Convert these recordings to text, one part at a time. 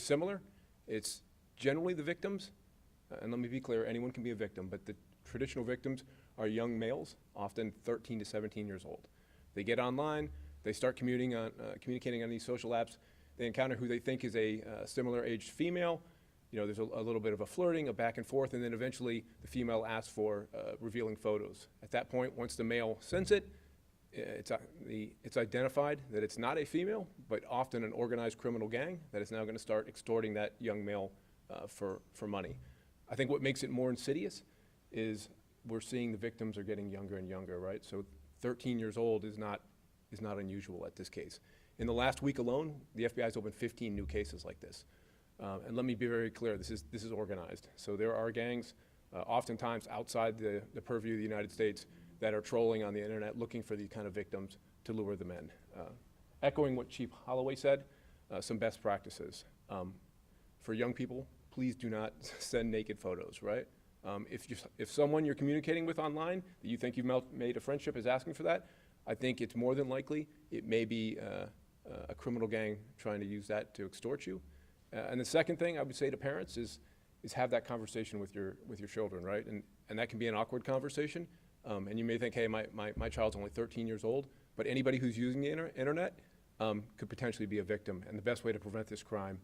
similar. It's generally the victims, and let me be clear, anyone can be a victim, but the traditional victims are young males, often 13 to 17 years old. They get online, they start communicating on these social apps, they encounter who they think is a similar aged female. You know, there's a little bit of a flirting, a back and forth, and then eventually the female asks for revealing photos. At that point, once the male sends it, it's identified that it's not a female, but often an organized criminal gang that is now going to start extorting that young male for money. I think what makes it more insidious is we're seeing the victims are getting younger and younger, right? So 13 years old is not unusual at this case. In the last week alone, the FBI has opened 15 new cases like this. And let me be very clear, this is organized. So there are gangs, oftentimes outside the purview of the United States, that are trolling on the internet looking for these kind of victims to lure them in. Echoing what Chief Holloway said, some best practices. For young people, please do not send naked photos, right? If someone you're communicating with online that you think you've made a friendship is asking for that, I think it's more than likely it may be a criminal gang trying to use that to extort you. And the second thing I would say to parents is have that conversation with your children, right? And that can be an awkward conversation. And you may think, hey, my child's only 13 years old, but anybody who's using the internet could potentially be a victim. And the best way to prevent this crime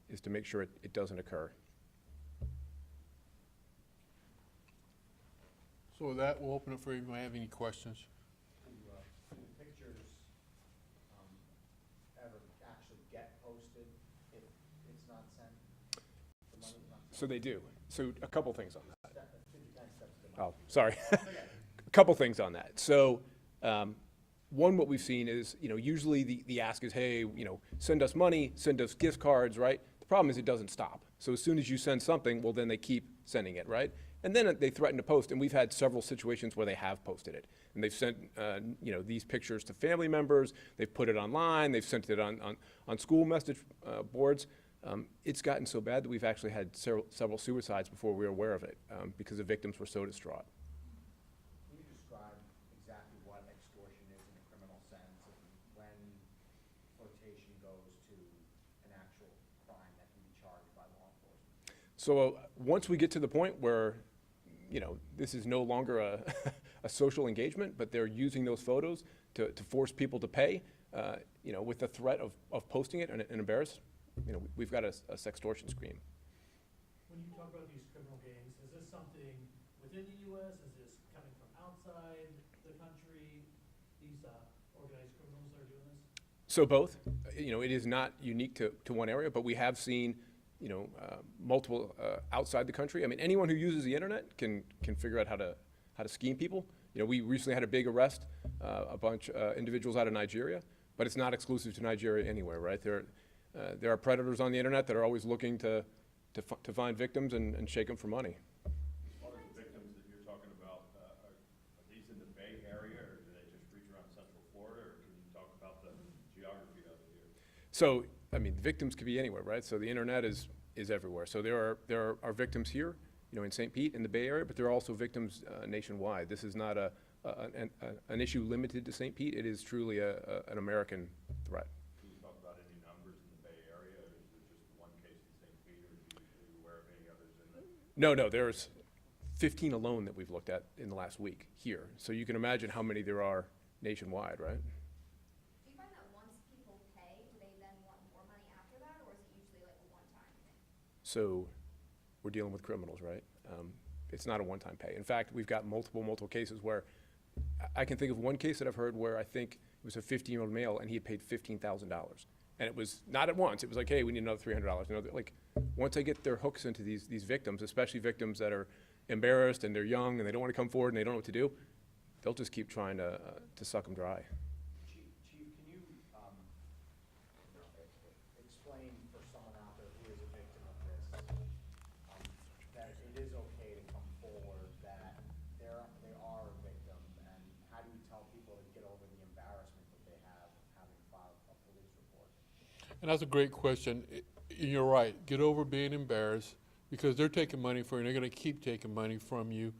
is to make sure it doesn't occur. So with that, we'll open it for you if you have any questions. Do pictures ever actually get posted if it's not sent? The money's not sent? So they do. So a couple things on that. 10 steps to the Oh, sorry. A couple things on that. So one, what we've seen is, usually the ask is, hey, send us money, send us gift cards, right? The problem is it doesn't stop. So as soon as you send something, well, then they keep sending it, right? And then they threaten to post, and we've had several situations where they have posted it. And they've sent, these pictures to family members, they've put it online, they've sent it on school message boards. It's gotten so bad that we've actually had several suicides before we were aware of it because the victims were so distraught. Can you describe exactly what extortion is in a criminal sense and when flirtation goes to an actual crime that can be charged by law enforcement? So once we get to the point where, this is no longer a social engagement, but they're using those photos to force people to pay, with the threat of posting it and embarrass, we've got a sextortion scheme. When you talk about these criminal gangs, is this something within the U.S.? Is this coming from outside the country? These organized criminals that are doing this? So both. It is not unique to one area, but we have seen, multiple outside the country. I mean, anyone who uses the internet can figure out how to scheme people. We recently had a big arrest, a bunch of individuals out of Nigeria, but it's not exclusive to Nigeria anywhere, right? There are predators on the internet that are always looking to find victims and shake them for money. As far as the victims that you're talking about, are these in the Bay Area, or do they just reach around Central Florida, or can you talk about the geography of it here? So, I mean, the victims could be anywhere, right? So the internet is everywhere. So there are victims here, in St. Pete, in the Bay Area, but there are also victims nationwide. This is not an issue limited to St. Pete. It is truly an American threat. Can you talk about any numbers in the Bay Area, or is it just one case in St. Pete, or are you aware of any others in there? No, there's 15 alone that we've looked at in the last week here. So you can imagine how many there are nationwide, right? Do you find that once people pay, do they then want more money after that, or is it usually like a one-time thing? So we're dealing with criminals, right? It's not a one-time pay. In fact, we've got multiple cases where I can think of one case that I've heard where I think it was a 15-year-old male and he had paid $15,000. And it was not at once. It was like, hey, we need another $300. Once they get their hooks into these victims, especially victims that are embarrassed and they're young and they don't want to come forward and they don't know what to do, they'll just keep trying to suck them dry. Chief, can you explain for someone out there who is a victim of this that it is okay to come forward, that they are a victim, and how do you tell people to get over the embarrassment that they have having filed a police report? And that's a great question. You're right. Get over being embarrassed because they're taking money from you. They're going to keep taking money from you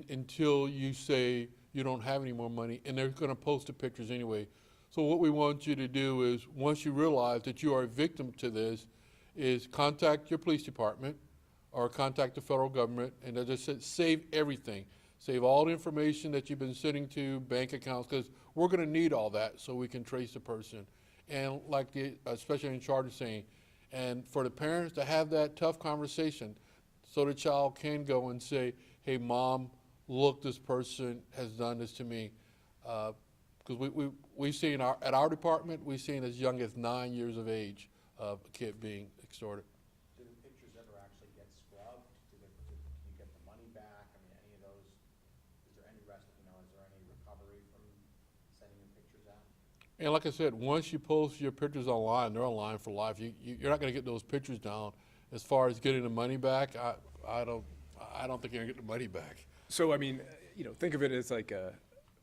until you say you don't have any more money, and they're going to post the pictures anyway. So what we want you to do is, once you realize that you are a victim to this, is contact your police department or contact the federal government, and as I said, save everything. Save all the information that you've been sending to bank accounts, because we're gonna need all that so we can trace the person. And like the special in charge is saying, and for the parents to have that tough conversation so the child can go and say, hey, Mom, look, this person has done this to me. Because we've seen at our department, we've seen as young as 9 years of age of a kid being extorted. Do the pictures ever actually get scrubbed? Do you get the money back? I mean, any of those, is there any is there any recovery from sending your pictures out? And like I said, once you post your pictures online, they're online for life. You're not going to get those pictures down. As far as getting the money back, I don't think you're going to get the money back. So, I mean, think of it as like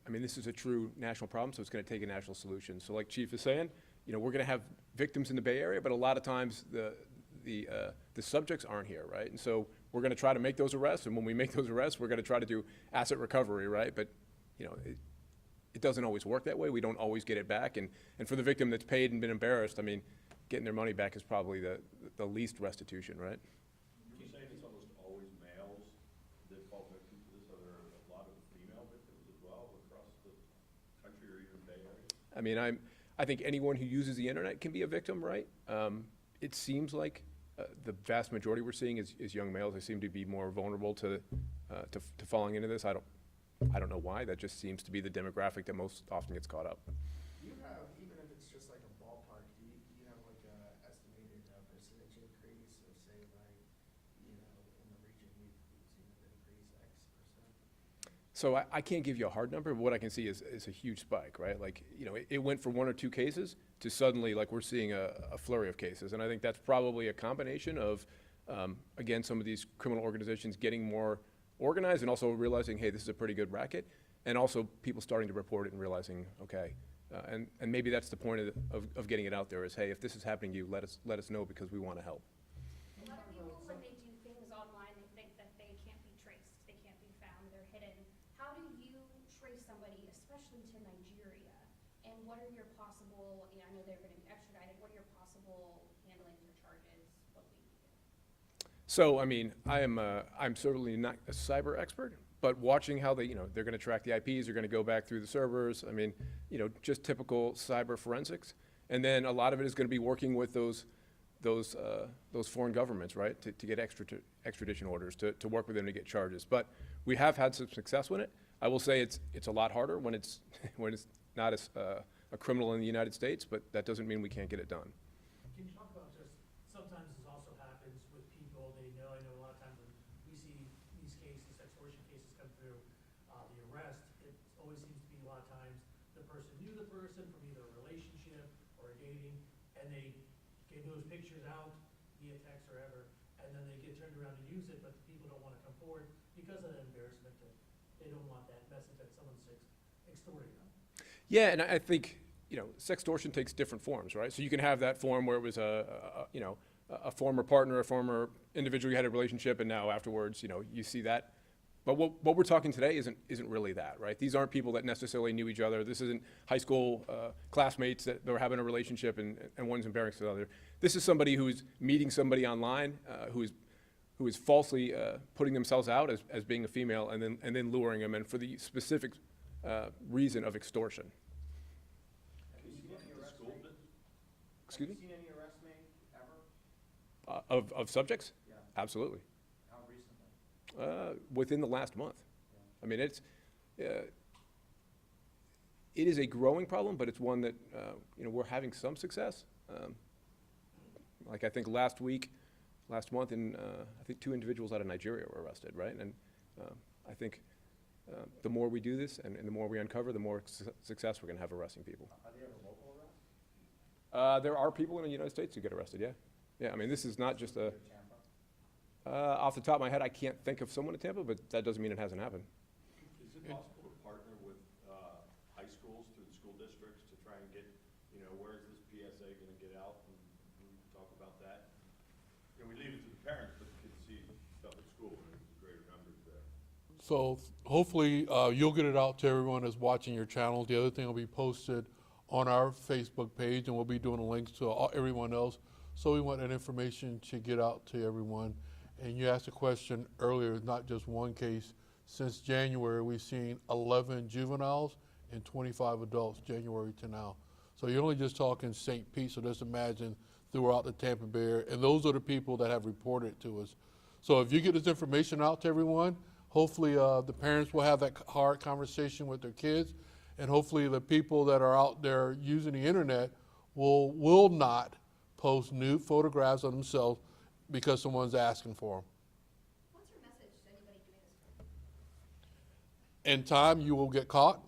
this is a true national problem, so it's going to take a national solution. So like Chief is saying, we're going to have victims in the Bay Area, but a lot of times the subjects aren't here, right? And so we're going to try to make those arrests, and when we make those arrests, we're going to try to do asset recovery, right? But, it doesn't always work that way. We don't always get it back. And for the victim that's paid and been embarrassed, getting their money back is probably the least restitution, right? You're saying it's almost always males that fall victim to this? Are there a lot of female victims as well across the country or even Bay Area? I think anyone who uses the internet can be a victim, right? It seems like the vast majority we're seeing is young males. They seem to be more vulnerable to falling into this. I don't know why. That just seems to be the demographic that most often gets caught up. Do you have, even if it's just like a ballpark, do you have like a estimated percentage increase of say like, in the region we've seen an increase X percent? So I can't give you a hard number, but what I can see is a huge spike, right? Like, it went from 1 or 2 cases to suddenly, like, we're seeing a flurry of cases. And I think that's probably a combination of, again, some of these criminal organizations getting more organized and also realizing, hey, this is a pretty good racket, and also people starting to report it and realizing, okay, and maybe that's the point of getting it out there is, hey, if this is happening to you, let us know because we want to help. A lot of people, when they do things online, they think that they can't be traced, they can't be found, they're hidden. How do you trace somebody, especially to Nigeria? And what are your possible, I know they're going to be extradited, what are your possible handlings or charges? What we do? So, I'm certainly not a cyber expert, but watching how they're going to track the IPs, they're going to go back through the servers. Just typical cyber forensics. And then a lot of it is going to be working with those foreign governments, right, to get extradition orders, to work with them to get charges. But we have had some success with it. I will say it's a lot harder when it's not a criminal in the United States, but that doesn't mean we can't get it done. Can you talk about just, sometimes this also happens with people, I know a lot of times when we see these cases, extortion cases come through, the arrest, it always seems to be a lot of times the person knew the person from either a relationship or a dating, and they gave those pictures out via text or ever, and then they get turned around to use it, but the people don't want to come forward because of that embarrassment that they don't want that message that someone's extorting them. Yeah, and I think, sextortion takes different forms, right? So you can have that form where it was a former partner, a former individual you had a relationship, and now afterwards, you see that. But what we're talking today isn't really that, right? These aren't people that necessarily knew each other. This isn't high school classmates that were having a relationship and one's embarrassing the other. This is somebody who's meeting somebody online, who is falsely putting themselves out as being a female and then luring them, and for the specific reason of extortion. Have you seen any arrests made? Excuse me? Have you seen any arrests made ever? Of subjects? Yeah. Absolutely. How recently? Within the last month. Yeah. It is a growing problem, but it's one that we're having some success. Like I think last month, I think 2 individuals out of Nigeria were arrested, right? And I think the more we do this and the more we uncover, the more success we're going to have arresting people. Are they ever local arrests? There are people in the United States who get arrested, yeah. Yeah, this is not just a, Tampa? off the top of my head, I can't think of someone in Tampa, but that doesn't mean it hasn't happened. Is it possible to partner with high schools through the school districts to try and get, where is this PSA going to get out and talk about that? We leave it to the parents, but the kids see stuff at school and there's greater numbers there. So hopefully you'll get it out to everyone that's watching your channel. The other thing will be posted on our Facebook page, and we'll be doing links to everyone else So we want that information to get out to everyone. And you asked a question earlier, not just one case. Since January, we've seen 11 juveniles and 25 adults, January to now. So you're only just talking St. Pete, so just imagine throughout the Tampa Bay area. And those are the people that have reported to us. So if you get this information out to everyone, hopefully the parents will have that hard conversation with their kids, and hopefully the people that are out there using the internet will not post nude photographs of themselves because someone's asking for them. What's your message to anybody doing this? In time, you will get caught.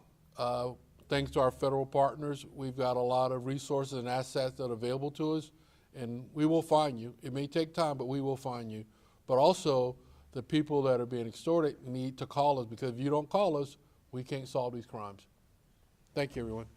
Thanks to our federal partners, we've got a lot of resources and assets that are available to us, and we will find you. It may take time, but we will find you. But also, the people that are being extorted need to call us, because if you don't call us, we can't solve these crimes. Thank you, everyone.